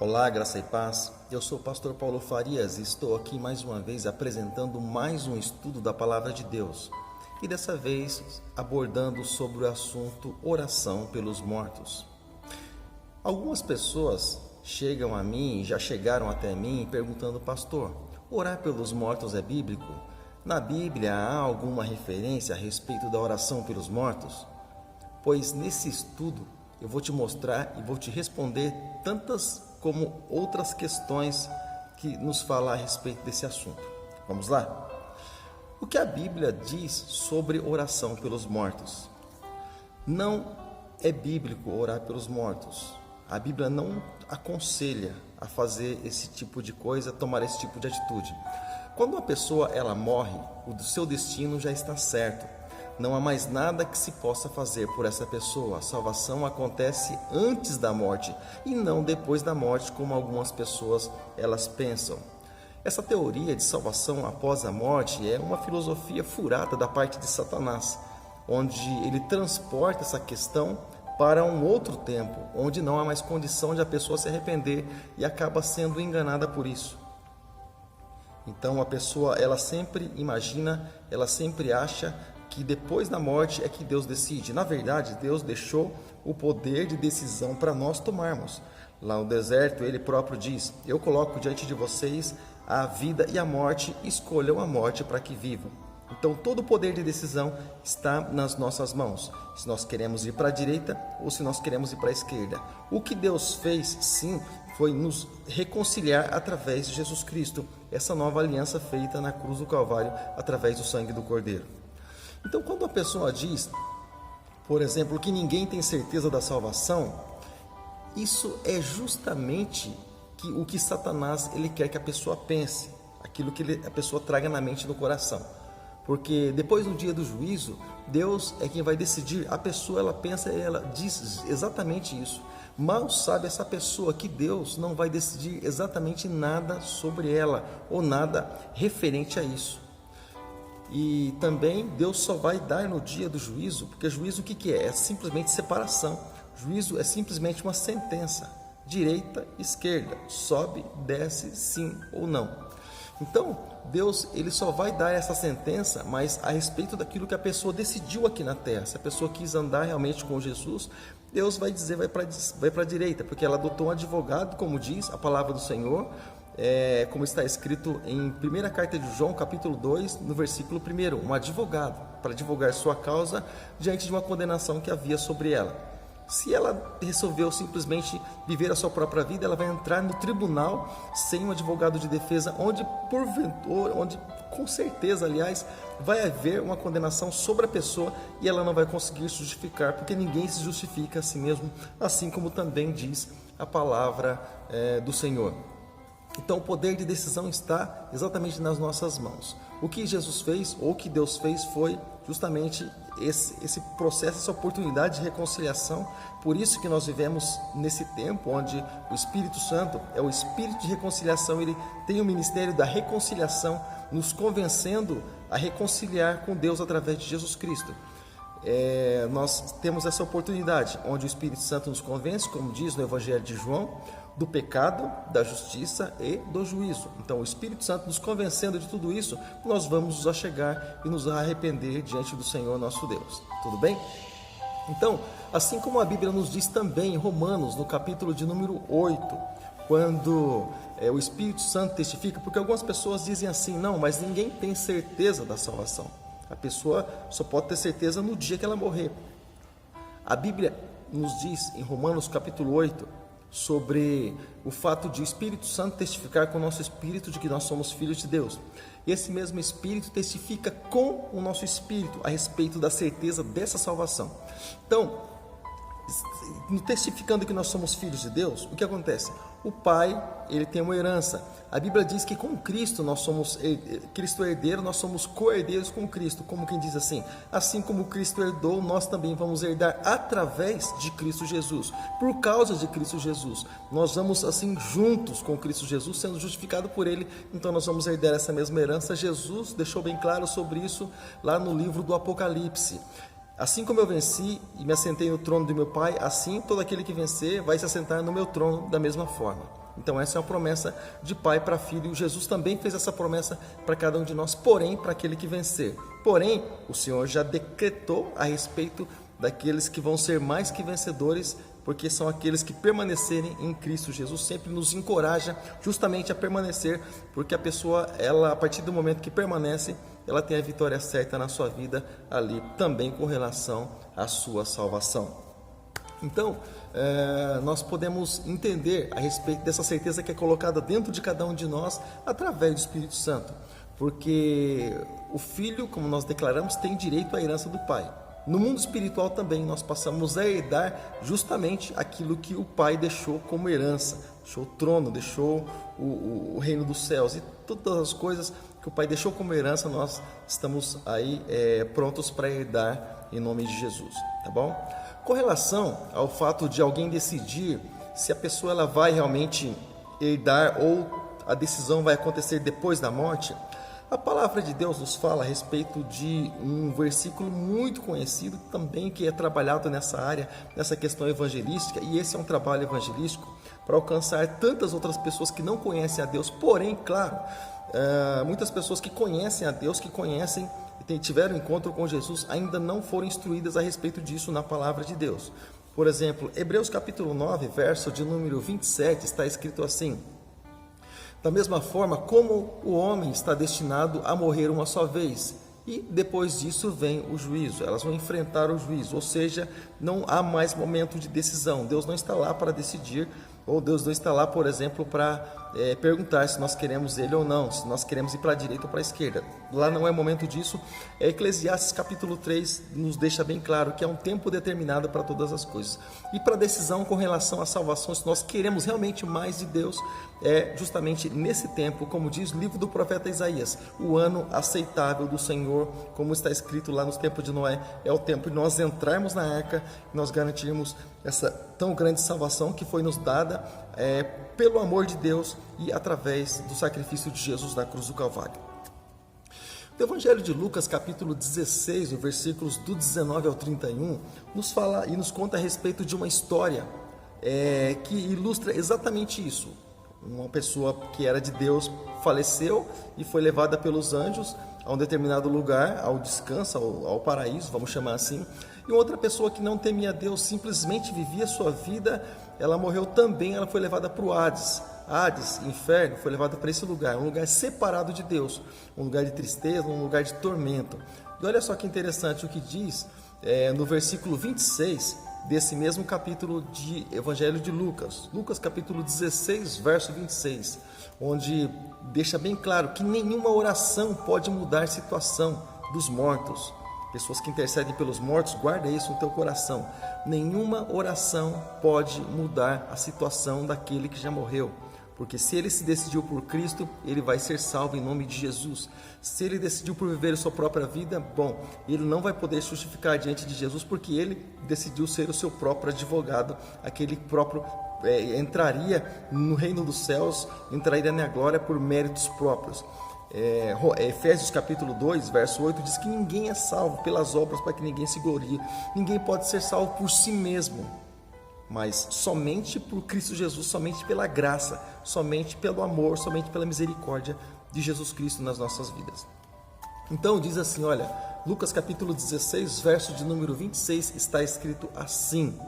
Olá, graça e paz. Eu sou o pastor Paulo Farias e estou aqui mais uma vez apresentando mais um estudo da Palavra de Deus. E dessa vez abordando sobre o assunto oração pelos mortos. Algumas pessoas chegam a mim, já chegaram até mim perguntando: pastor, orar pelos mortos é bíblico? Na Bíblia há alguma referência a respeito da oração pelos mortos? Pois nesse estudo eu vou te mostrar e vou te responder tantas como outras questões que nos falam a respeito desse assunto. Vamos lá? O que a Bíblia diz sobre oração pelos mortos? Não é bíblico orar pelos mortos. A Bíblia não aconselha a fazer esse tipo de coisa, tomar esse tipo de atitude. Quando uma pessoa ela morre, o seu destino já está certo. Não há mais nada que se possa fazer por essa pessoa. A salvação acontece antes da morte e não depois da morte, como algumas pessoas elas pensam. Essa teoria de salvação após a morte é uma filosofia furada da parte de Satanás, onde ele transporta essa questão para um outro tempo, onde não há mais condição de a pessoa se arrepender e acaba sendo enganada por isso. Então a pessoa ela sempre imagina, ela sempre acha que depois da morte é que Deus decide. Na verdade, Deus deixou o poder de decisão para nós tomarmos. Lá no deserto, Ele próprio diz: eu coloco diante de vocês a vida e a morte, escolham a morte para que vivam. Então, todo o poder de decisão está nas nossas mãos. Se nós queremos ir para a direita ou se nós queremos ir para a esquerda. O que Deus fez, sim, foi nos reconciliar através de Jesus Cristo. Essa nova aliança feita na cruz do Calvário, através do sangue do Cordeiro. Então, quando a pessoa diz, por exemplo, que ninguém tem certeza da salvação, isso é justamente o que Satanás ele quer que a pessoa pense, aquilo que a pessoa traga na mente e no coração. Porque depois do dia do juízo, Deus é quem vai decidir. A pessoa ela pensa, ela diz exatamente isso. Mal sabe essa pessoa que Deus não vai decidir exatamente nada sobre ela ou nada referente a isso. E também Deus só vai dar no dia do juízo, porque juízo o que é? É simplesmente separação. Juízo é simplesmente uma sentença, direita, esquerda, sobe, desce, sim ou não. Então Deus ele só vai dar essa sentença, mas a respeito daquilo que a pessoa decidiu aqui na terra. Se a pessoa quis andar realmente com Jesus, Deus vai dizer vai para a direita, porque ela adotou um advogado, como diz a palavra do Senhor. Como está escrito em 1ª carta de João, capítulo 2, no versículo 1, um advogado, para advogar sua causa diante de uma condenação que havia sobre ela. Se ela resolveu simplesmente viver a sua própria vida, ela vai entrar no tribunal sem um advogado de defesa, onde com certeza, aliás, vai haver uma condenação sobre a pessoa e ela não vai conseguir se justificar, porque ninguém se justifica a si mesmo, assim como também diz a palavra do Senhor. Então o poder de decisão está exatamente nas nossas mãos. O que Jesus fez, ou o que Deus fez, foi justamente esse processo, essa oportunidade de reconciliação. Por isso que nós vivemos nesse tempo onde o Espírito Santo é o Espírito de reconciliação. Ele tem o ministério da reconciliação, nos convencendo a reconciliar com Deus através de Jesus Cristo. Nós temos essa oportunidade, onde o Espírito Santo nos convence, como diz no Evangelho de João, do pecado, da justiça e do juízo. Então, o Espírito Santo nos convencendo de tudo isso, nós vamos nos achegar e nos arrepender diante do Senhor nosso Deus. Tudo bem? Então, assim como a Bíblia nos diz também em Romanos, no capítulo de número 8, quando o Espírito Santo testifica, porque algumas pessoas dizem assim: não, mas ninguém tem certeza da salvação. A pessoa só pode ter certeza no dia que ela morrer. A Bíblia nos diz em Romanos capítulo 8 sobre o fato de o Espírito Santo testificar com o nosso espírito de que nós somos filhos de Deus. E esse mesmo Espírito testifica com o nosso espírito a respeito da certeza dessa salvação. Então, testificando que nós somos filhos de Deus, o que acontece? O Pai, ele tem uma herança. A Bíblia diz que com Cristo nós somos Cristo herdeiro, nós somos co-herdeiros com Cristo, como quem diz assim como Cristo herdou, nós também vamos herdar através de Cristo Jesus, por causa de Cristo Jesus. Nós vamos assim juntos com Cristo Jesus, sendo justificado por Ele, então nós vamos herdar essa mesma herança. Jesus deixou bem claro sobre isso lá no livro do Apocalipse. Assim como eu venci e me assentei no trono de meu Pai, assim todo aquele que vencer vai se assentar no meu trono da mesma forma. Então essa é uma promessa de pai para filho, e Jesus também fez essa promessa para cada um de nós, porém para aquele que vencer. Porém, o Senhor já decretou a respeito daqueles que vão ser mais que vencedores, porque são aqueles que permanecerem em Cristo Jesus. Sempre nos encoraja justamente a permanecer, porque a pessoa, ela, a partir do momento que permanece, ela tem a vitória certa na sua vida ali, também com relação à sua salvação. Então, nós podemos entender a respeito dessa certeza que é colocada dentro de cada um de nós através do Espírito Santo, porque o filho, como nós declaramos, tem direito à herança do pai. No mundo espiritual também nós passamos a herdar justamente aquilo que o pai deixou como herança, deixou o trono, deixou o reino dos céus, e todas as coisas que o pai deixou como herança, nós estamos aí prontos para herdar em nome de Jesus, tá bom? Com relação ao fato de alguém decidir se a pessoa ela vai realmente herdar ou a decisão vai acontecer depois da morte, a palavra de Deus nos fala a respeito de um versículo muito conhecido também, que é trabalhado nessa área, nessa questão evangelística, e esse é um trabalho evangelístico para alcançar tantas outras pessoas que não conhecem a Deus. Porém, claro, muitas pessoas que conhecem a Deus, que conhecem e tiveram encontro com Jesus, ainda não foram instruídas a respeito disso na palavra de Deus. Por exemplo, Hebreus capítulo 9, verso de número 27, está escrito assim: da mesma forma como o homem está destinado a morrer uma só vez, e depois disso vem o juízo. Elas vão enfrentar o juízo, ou seja, não há mais momento de decisão. Deus não está lá para decidir, ou Deus não está lá, por exemplo, para perguntar se nós queremos Ele ou não, se nós queremos ir para a direita ou para a esquerda. Lá não é momento disso. Eclesiastes capítulo 3 nos deixa bem claro que é um tempo determinado para todas as coisas. E para a decisão com relação à salvação, se nós queremos realmente mais de Deus, é justamente nesse tempo, como diz o livro do profeta Isaías, o ano aceitável do Senhor, como está escrito lá nos tempos de Noé, é o tempo de nós entrarmos na arca, nós garantirmos essa tão grande salvação que foi nos dada pelo amor de Deus e através do sacrifício de Jesus na cruz do Calvário. O Evangelho de Lucas, capítulo 16, no versículos do 19 ao 31, nos fala e nos conta a respeito de uma história que ilustra exatamente isso. Uma pessoa que era de Deus faleceu e foi levada pelos anjos a um determinado lugar, ao descanso, ao paraíso, vamos chamar assim. E outra pessoa que não temia Deus, simplesmente vivia sua vida, ela morreu também, ela foi levada para o Hades. Hades, inferno, foi levada para esse lugar, um lugar separado de Deus, um lugar de tristeza, um lugar de tormento. E olha só que interessante o que diz no versículo 26 desse mesmo capítulo de Evangelho de Lucas, Lucas capítulo 16, verso 26, onde deixa bem claro que nenhuma oração pode mudar a situação dos mortos. Pessoas que intercedem pelos mortos, guarda isso no teu coração. Nenhuma oração pode mudar a situação daquele que já morreu. Porque se ele se decidiu por Cristo, ele vai ser salvo em nome de Jesus. Se ele decidiu por viver a sua própria vida, bom, ele não vai poder justificar diante de Jesus, porque ele decidiu ser o seu próprio advogado, aquele próprio entraria no reino dos céus, entraria na glória por méritos próprios. Efésios capítulo 2, verso 8 diz que ninguém é salvo pelas obras para que ninguém se glorie. Ninguém pode ser salvo por si mesmo, mas somente por Cristo Jesus, somente pela graça, somente pelo amor, somente pela misericórdia de Jesus Cristo nas nossas vidas. Então diz assim, olha, Lucas capítulo 16, verso de número 26, está escrito assim: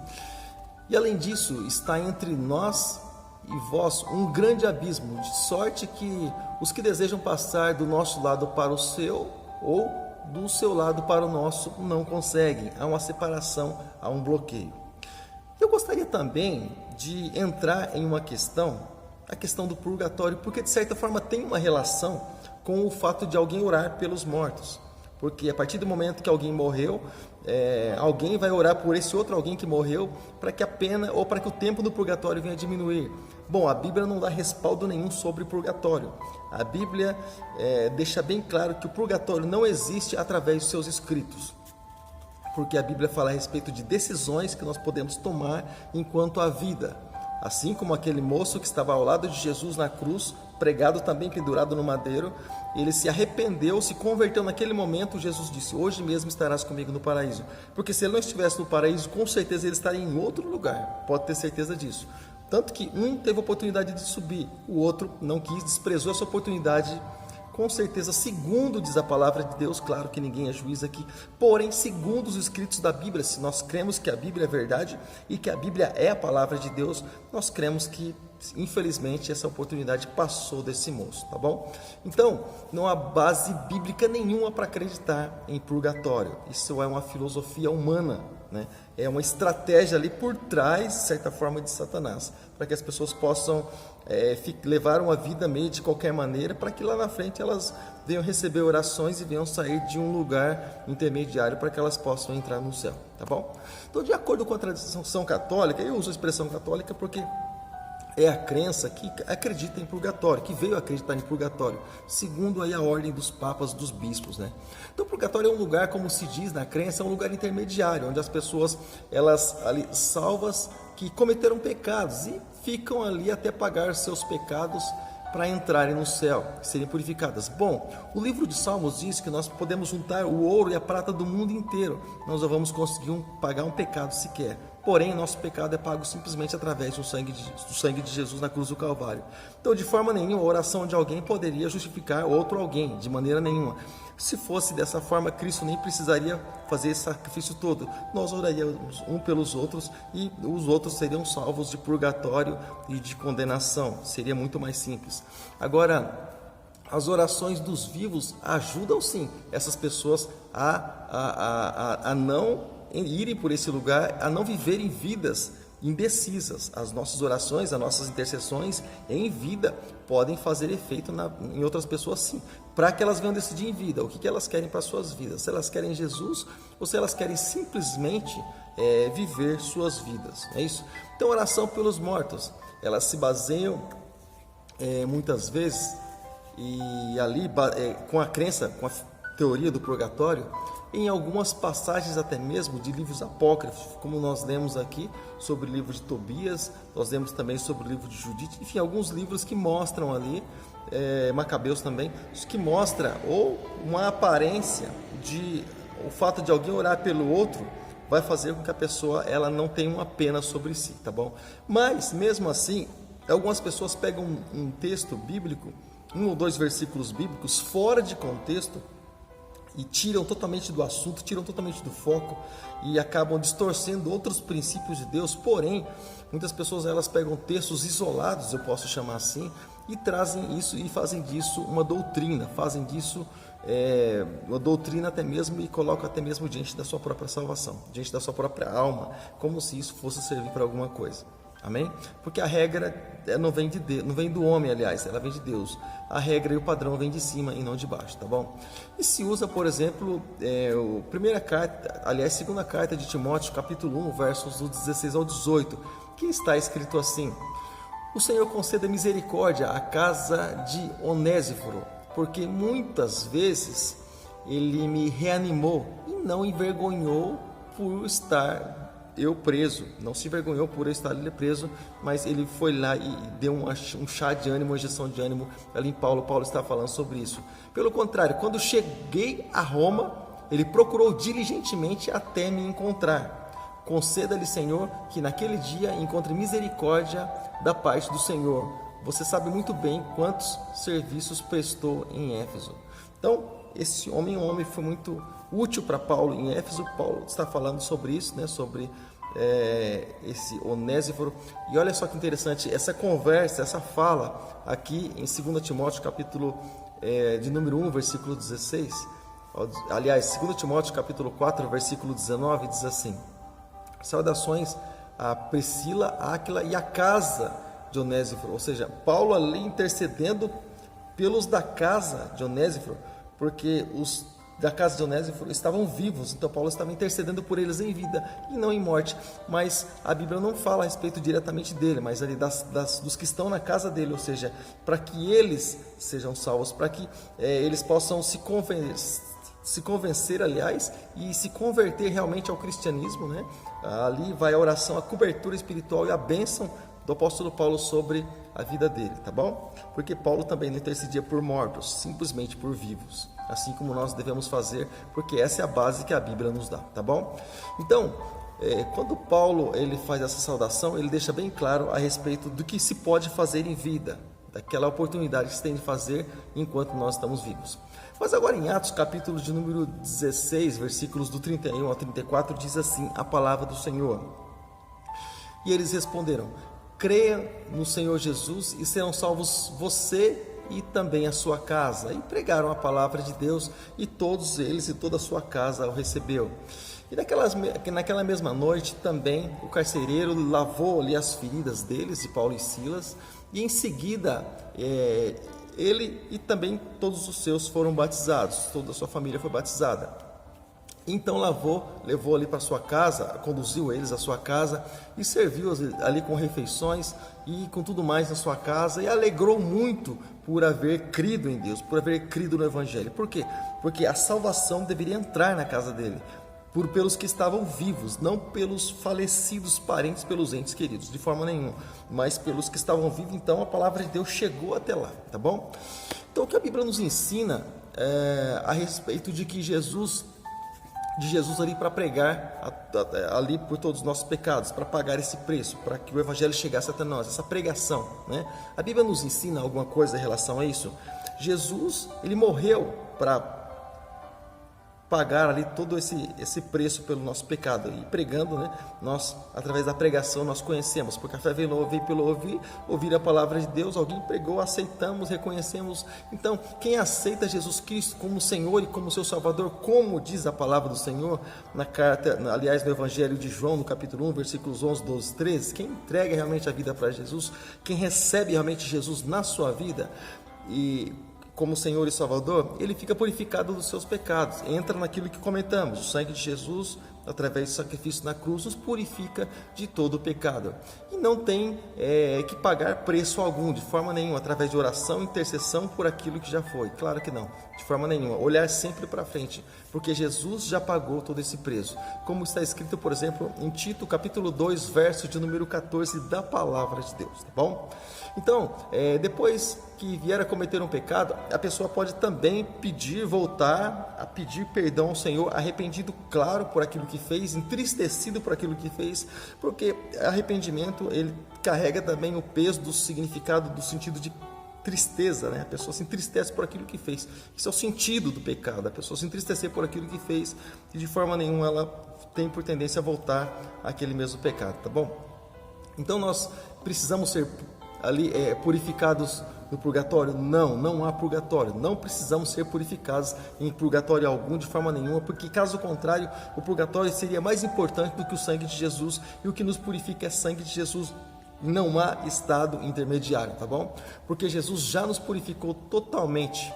e além disso, está entre nós e vós um grande abismo, de sorte que os que desejam passar do nosso lado para o seu, ou do seu lado para o nosso, não conseguem. Há uma separação, há um bloqueio. Eu gostaria também de entrar em uma questão, a questão do purgatório, porque de certa forma tem uma relação com o fato de alguém orar pelos mortos. Porque a partir do momento que alguém morreu, alguém vai orar por esse outro alguém que morreu, para que a pena ou para que o tempo do purgatório venha a diminuir. Bom, a Bíblia não dá respaldo nenhum sobre o purgatório. A Bíblia deixa bem claro que o purgatório não existe através dos seus escritos. Porque a Bíblia fala a respeito de decisões que nós podemos tomar enquanto há vida. Assim como aquele moço que estava ao lado de Jesus na cruz, pregado também pendurado no madeiro, ele se arrependeu, se converteu naquele momento. Jesus disse: hoje mesmo estarás comigo no paraíso. Porque se ele não estivesse no paraíso, com certeza ele estaria em outro lugar, pode ter certeza disso. Tanto que um teve a oportunidade de subir, o outro não quis, desprezou essa oportunidade. Com certeza, segundo diz a palavra de Deus, claro que ninguém é juiz aqui, porém, segundo os escritos da Bíblia, se nós cremos que a Bíblia é verdade e que a Bíblia é a palavra de Deus, nós cremos que, infelizmente, essa oportunidade passou desse moço, tá bom? Então, não há base bíblica nenhuma para acreditar em purgatório. Isso é uma filosofia humana, né? É uma estratégia ali por trás, de certa forma, de Satanás, para que as pessoas possam levar uma vida meio de qualquer maneira, para que lá na frente elas venham receber orações e venham sair de um lugar intermediário para que elas possam entrar no céu, tá bom? Então, de acordo com a tradição católica, eu uso a expressão católica porque é a crença que acredita em purgatório, que veio acreditar em purgatório, segundo aí a ordem dos papas, dos bispos, né? Então, o purgatório é um lugar, como se diz na crença, é um lugar intermediário, onde as pessoas, elas ali salvas, que cometeram pecados e ficam ali até pagar seus pecados para entrarem no céu, serem purificadas. Bom, o livro de Salmos diz que nós podemos juntar o ouro e a prata do mundo inteiro, nós não vamos conseguir pagar um pecado sequer. Porém, nosso pecado é pago simplesmente através do sangue de Jesus na cruz do Calvário. Então, de forma nenhuma, a oração de alguém poderia justificar outro alguém, de maneira nenhuma. Se fosse dessa forma, Cristo nem precisaria fazer esse sacrifício todo. Nós oraríamos um pelos outros e os outros seriam salvos de purgatório e de condenação. Seria muito mais simples. Agora, as orações dos vivos ajudam sim essas pessoas a não irem por esse lugar, a não viverem vidas indecisas. As nossas orações, as nossas intercessões em vida podem fazer efeito em outras pessoas sim, para que elas venham decidir em vida o que elas querem para suas vidas, se elas querem Jesus ou se elas querem simplesmente viver suas vidas, é isso? Então, oração pelos mortos, elas se baseiam muitas vezes e ali com a crença, com a teoria do purgatório, em algumas passagens até mesmo de livros apócrifos, como nós lemos aqui sobre o livro de Tobias, nós lemos também sobre o livro de Judite, enfim, alguns livros que mostram ali, Macabeus também, que mostra ou uma aparência de o fato de alguém orar pelo outro vai fazer com que a pessoa ela não tenha uma pena sobre si, tá bom? Mas mesmo assim, algumas pessoas pegam um texto bíblico, um ou dois versículos bíblicos fora de contexto e tiram totalmente do assunto, tiram totalmente do foco e acabam distorcendo outros princípios de Deus. Porém, muitas pessoas elas pegam textos isolados, eu posso chamar assim, e trazem isso e fazem disso uma doutrina, fazem disso uma doutrina até mesmo e colocam até mesmo diante da sua própria salvação, diante da sua própria alma, como se isso fosse servir para alguma coisa. Amém? Porque a regra não vem de Deus, não vem do homem, aliás, ela vem de Deus. A regra e o padrão vem de cima e não de baixo, tá bom? E se usa, por exemplo, segunda carta de Timóteo, capítulo 1, versos do 16 ao 18, que está escrito assim: o Senhor conceda misericórdia à casa de Onésiforo, porque muitas vezes ele me reanimou e não envergonhou por estar eu preso, não se envergonhou por eu estar ali preso, mas ele foi lá e deu um chá de ânimo, uma injeção de ânimo ali em Paulo está falando sobre isso. Pelo contrário, quando cheguei a Roma, ele procurou diligentemente até me encontrar. Conceda-lhe, Senhor, que naquele dia encontre misericórdia da parte do Senhor. Você sabe muito bem quantos serviços prestou em Éfeso. Então, esse homem, foi muito útil para Paulo em Éfeso. Paulo está falando sobre isso, né? Sobre esse Onésiforo. E olha só que interessante, essa conversa, essa fala aqui em 2 Timóteo, capítulo de número 1, versículo 16. Aliás, 2 Timóteo, capítulo 4, versículo 19, diz assim: saudações a Priscila, Áquila e a casa de Onésiforo. Ou seja, Paulo ali intercedendo pelos da casa de Onésiforo, porque os da casa de Onésiforo estavam vivos, então Paulo estava intercedendo por eles em vida e não em morte. Mas a Bíblia não fala a respeito diretamente dele, mas ali dos que estão na casa dele, ou seja, para que eles sejam salvos, para que eles possam se convencer, aliás, e se converter realmente ao cristianismo, né? Ali vai a oração, a cobertura espiritual e a bênção do apóstolo Paulo sobre a vida dele, tá bom? Porque Paulo também não intercedia por mortos, simplesmente por vivos, assim como nós devemos fazer, porque essa é a base que a Bíblia nos dá, tá bom? Então, quando Paulo ele faz essa saudação, ele deixa bem claro a respeito do que se pode fazer em vida, daquela oportunidade que se tem de fazer enquanto nós estamos vivos. Mas agora em Atos, capítulo de número 16, versículos do 31 ao 34, diz assim a palavra do Senhor. E eles responderam: creia no Senhor Jesus e serão salvos você e também a sua casa. E pregaram a palavra de Deus, e todos eles e toda a sua casa o recebeu. E naquela mesma noite também o carcereiro lavou ali as feridas deles, de Paulo e Silas, e em seguida ele e também todos os seus foram batizados, toda a sua família foi batizada. Então levou ali para sua casa, conduziu eles à sua casa e serviu ali com refeições e com tudo mais na sua casa, e alegrou muito por haver crido em Deus, por haver crido no Evangelho. Por quê? Porque a salvação deveria entrar na casa dele, pelos que estavam vivos, não pelos falecidos parentes, pelos entes queridos, de forma nenhuma, mas pelos que estavam vivos. Então a palavra de Deus chegou até lá, tá bom? Então o que a Bíblia nos ensina a respeito de que Jesus ali para pregar ali por todos os nossos pecados, para pagar esse preço, para que o Evangelho chegasse até nós, essa pregação, né? A Bíblia nos ensina alguma coisa em relação a isso? Jesus, ele morreu para pagar ali todo esse preço pelo nosso pecado, e pregando, né, nós, através da pregação, nós conhecemos, porque a fé vem pelo ouvir a palavra de Deus. Alguém pregou, aceitamos, reconhecemos. Então, quem aceita Jesus Cristo como Senhor e como seu Salvador, como diz a palavra do Senhor na carta, aliás, no Evangelho de João, no capítulo 1, versículos 11, 12, 13, quem entrega realmente a vida para Jesus, quem recebe realmente Jesus na sua vida e como Senhor e Salvador, ele fica purificado dos seus pecados. Entra naquilo que comentamos: o sangue de Jesus, através do sacrifício na cruz, nos purifica de todo o pecado. E não tem que pagar preço algum, de forma nenhuma, através de oração, intercessão por aquilo que já foi. Claro que não, de forma nenhuma. Olhar sempre para frente, porque Jesus já pagou todo esse preço. Como está escrito, por exemplo, em Tito, capítulo 2, verso de número 14, da palavra de Deus, tá bom? Então, depois que vier a cometer um pecado, a pessoa pode também voltar a pedir perdão ao Senhor, arrependido, claro, por aquilo que fez, entristecido por aquilo que fez, porque arrependimento, ele carrega também o peso do significado, do sentido de tristeza, né? A pessoa se entristece por aquilo que fez. Isso é o sentido do pecado, a pessoa se entristecer por aquilo que fez, e de forma nenhuma ela tem por tendência a voltar àquele mesmo pecado, tá bom? Então nós precisamos ser ali purificados no purgatório? Não há purgatório, não precisamos ser purificados em purgatório algum, de forma nenhuma, porque caso contrário, o purgatório seria mais importante do que o sangue de Jesus, e o que nos purifica é sangue de Jesus. Não há estado intermediário, tá bom? Porque Jesus já nos purificou totalmente.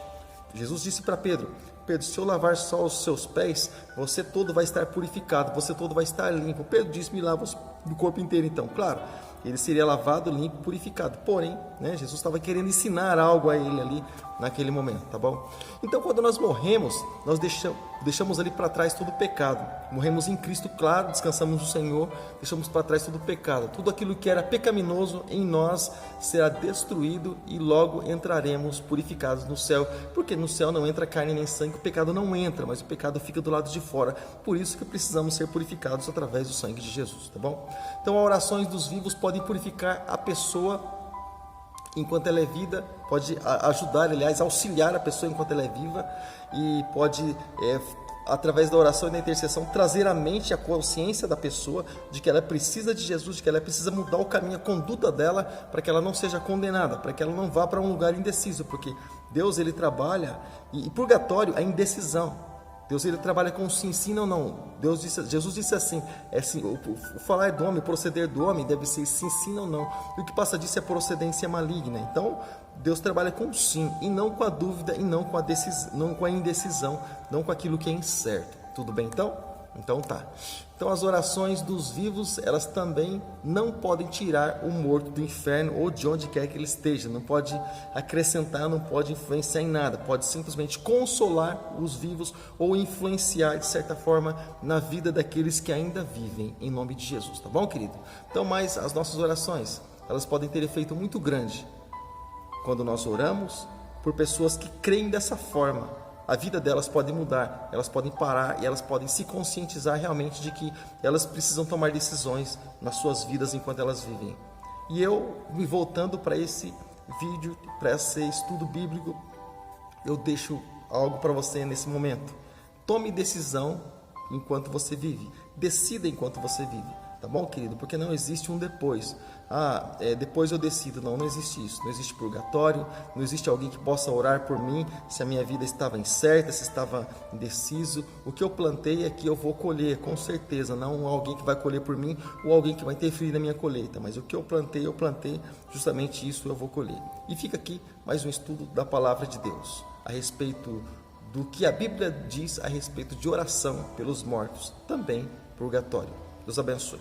Jesus disse para Pedro: se eu lavar só os seus pés, você todo vai estar purificado, você todo vai estar limpo. Pedro disse: me lava do corpo inteiro. Então, claro, ele seria lavado, limpo, purificado. Porém, né, Jesus estava querendo ensinar algo a ele ali naquele momento, tá bom? Então, quando nós morremos, nós deixamos ali para trás todo o pecado. Morremos em Cristo, claro, descansamos no Senhor, deixamos para trás todo o pecado. Tudo aquilo que era pecaminoso em nós será destruído, e logo entraremos purificados no céu, porque no céu não entra carne nem sangue, o pecado não entra, mas o pecado fica do lado de fora. Por isso que precisamos ser purificados através do sangue de Jesus, tá bom? Então, as orações dos vivos podem purificar a pessoa enquanto ela é vida, pode ajudar, aliás, auxiliar a pessoa enquanto ela é viva, e pode, através da oração e da intercessão, trazer à mente a consciência da pessoa de que ela precisa de Jesus, de que ela precisa mudar o caminho, a conduta dela, para que ela não seja condenada, para que ela não vá para um lugar indeciso, porque Deus, ele trabalha, e purgatório é indecisão. Deus, ele trabalha com sim, sim, não, não. Jesus disse assim, o falar do homem, o proceder do homem deve ser sim, sim, não, não. E o que passa disso é procedência maligna. Então, Deus trabalha com sim, e não com a dúvida, e não com a indecisão, não com aquilo que é incerto. Tudo bem, então? Então tá. Então as orações dos vivos, elas também não podem tirar o morto do inferno ou de onde quer que ele esteja, não pode acrescentar, não pode influenciar em nada, pode simplesmente consolar os vivos ou influenciar de certa forma na vida daqueles que ainda vivem, em nome de Jesus, tá bom, querido? Então, mas as nossas orações, elas podem ter efeito muito grande quando nós oramos por pessoas que creem dessa forma. A vida delas pode mudar, elas podem parar e elas podem se conscientizar realmente de que elas precisam tomar decisões nas suas vidas enquanto elas vivem. E eu, me voltando para esse vídeo, para esse estudo bíblico, eu deixo algo para você nesse momento. Tome decisão enquanto você vive, decida enquanto você vive, tá bom, querido? Porque não existe um depois. Depois eu decido. Não existe isso. Não existe purgatório, não existe alguém que possa orar por mim se a minha vida estava incerta, se estava indeciso. O que eu plantei é que eu vou colher, com certeza. Não alguém que vai colher por mim ou alguém que vai interferir na minha colheita, mas o que eu plantei, justamente isso eu vou colher. E fica aqui mais um estudo da palavra de Deus a respeito do que a Bíblia diz a respeito de oração pelos mortos, também purgatório. Deus abençoe.